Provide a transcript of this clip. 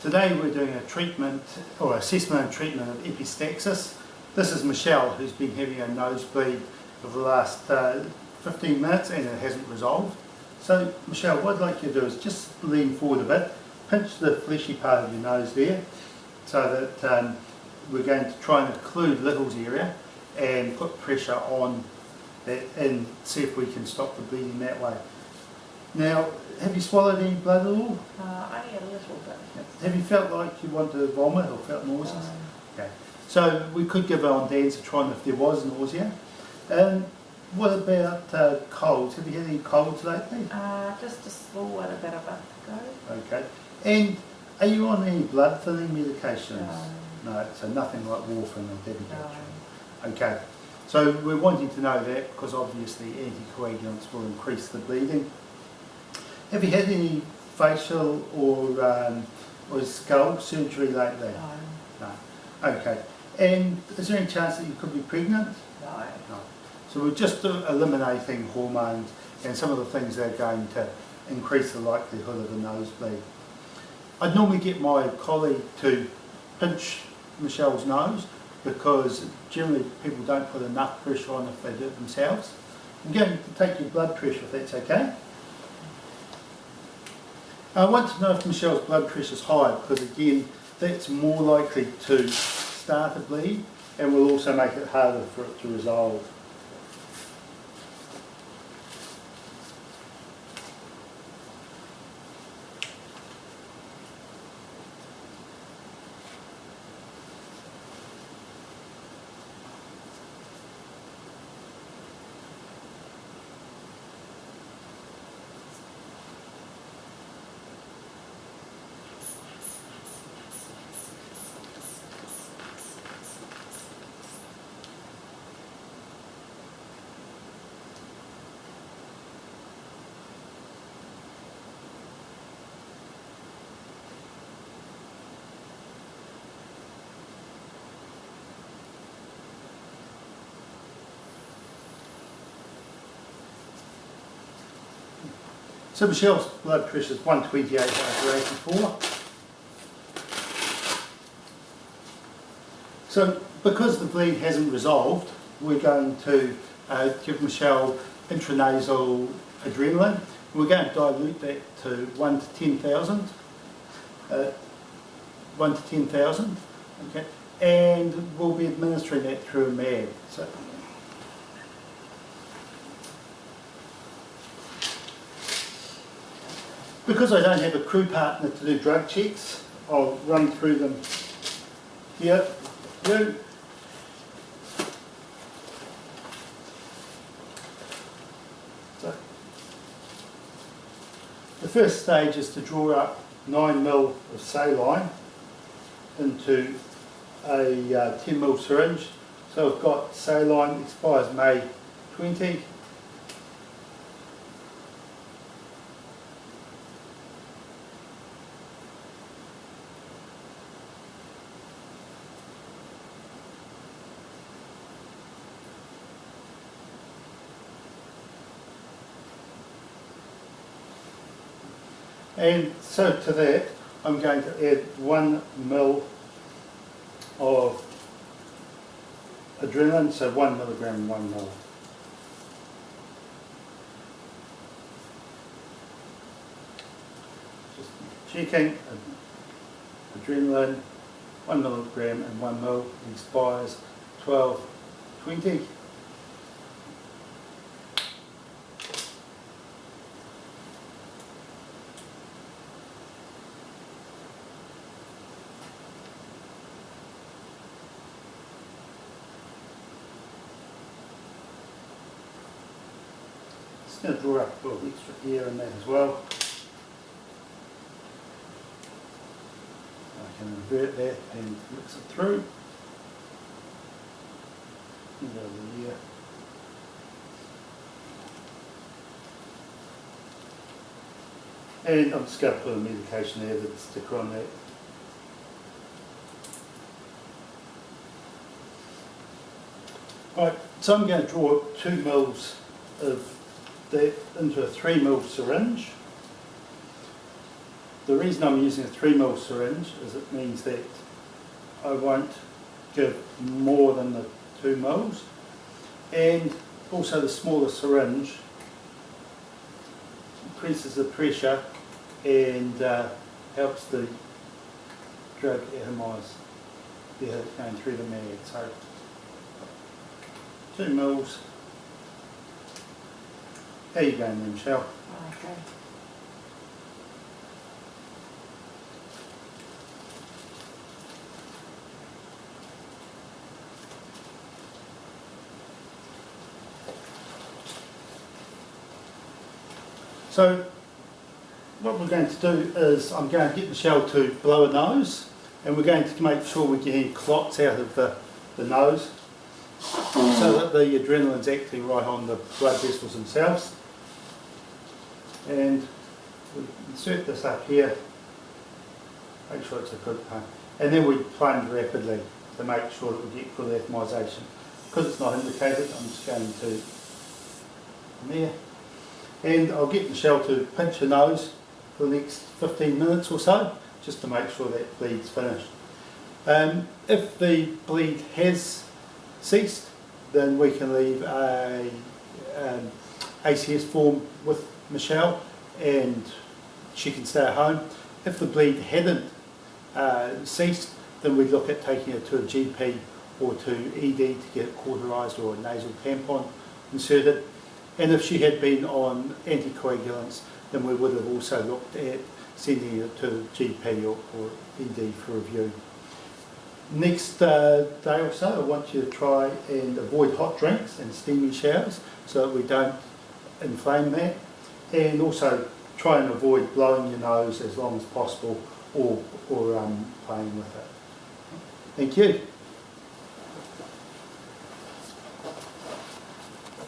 Today we're doing a treatment or assessment and treatment of epistaxis. This is Michelle, who's been having a nosebleed for the last 15 minutes and it hasn't resolved. So Michelle, what I'd like you to do is just lean forward a bit, pinch the fleshy part of your nose there, so that we're going to try and occlude Little's area and put pressure on that and see if we can stop the bleeding that way. Now, have you swallowed any blood at all? Only a little bit. Have you felt like you wanted to vomit or felt nauseous? No. Okay. So we could give on Dan's a try if there was nausea. What about colds? Have you had any colds lately? Just a small one about a month ago. Okay. And are you on any blood thinning medications? No. No, so nothing like warfarin or dabigatran. No. Okay. So we're wanting to know that because obviously anticoagulants will increase the bleeding. Have you had any facial or skull surgery lately? No. No. Okay. And is there any chance that you could be pregnant? No. No. So we're just eliminating hormones and some of the things that are going to increase the likelihood of a nosebleed. I'd normally get my colleague to pinch Michelle's nose because generally people don't put enough pressure on if they do it themselves. I'm going to take your blood pressure if that's okay. I want to know if Michelle's blood pressure is high because again that's more likely to start a bleed and will also make it harder for it to resolve. So Michelle's blood pressure is 128/84. So because the bleed hasn't resolved, we're going to give Michelle intranasal adrenaline. We're going to dilute that to 1 to 10,000. 1 to 10,000. Okay. And we'll be administering that through a mag. So, because I don't have a crew partner to do drug checks, I'll run through them here. So, the first stage is to draw up 9 ml of saline into a 10 ml syringe. So I've got saline, expires May 20. And so to that, I'm going to add 1 ml of adrenaline, so 1 milligram, 1 ml. Just checking, adrenaline, 1 milligram and 1 ml, expires 12/20. Just going to draw up a little extra air in that as well. I can invert that and mix it through. Over here. And I'm just going to put a medication there that sticker on that. Right, so I'm going to draw 2 mils of that into a 3 ml syringe. the reason I'm using a 3 ml syringe is it means that I won't give more than the 2 ml, and also the smaller syringe increases the pressure and helps the drug atomise going through the mag. So 2 ml. How you going then, Michelle? Okay. So what we're going to do is I'm going to get Michelle to blow a nose, and we're going to make sure we get any clots out of the nose so that the adrenaline's acting right on the blood vessels themselves. And we insert this up here, make sure it's a good pump, and then we plunge rapidly to make sure that we get full atomisation. Because it's not indicated, I'm just going to there. And I'll get Michelle to pinch her nose for the next 15 minutes or so, just to make sure that bleed's finished. If the bleed has ceased, then we can leave a ACS form with Michelle and she can stay at home. If the bleed hadn't ceased, then we'd look at taking her to a GP or to ED to get cauterised or a nasal tampon inserted. And if she had been on anticoagulants, then we would have also looked at sending her to the GP or ED for review. Next day or so, I want you to try and avoid hot drinks and steamy showers so that we don't inflame that. And also try and avoid blowing your nose as long as possible or playing with it. Thank you.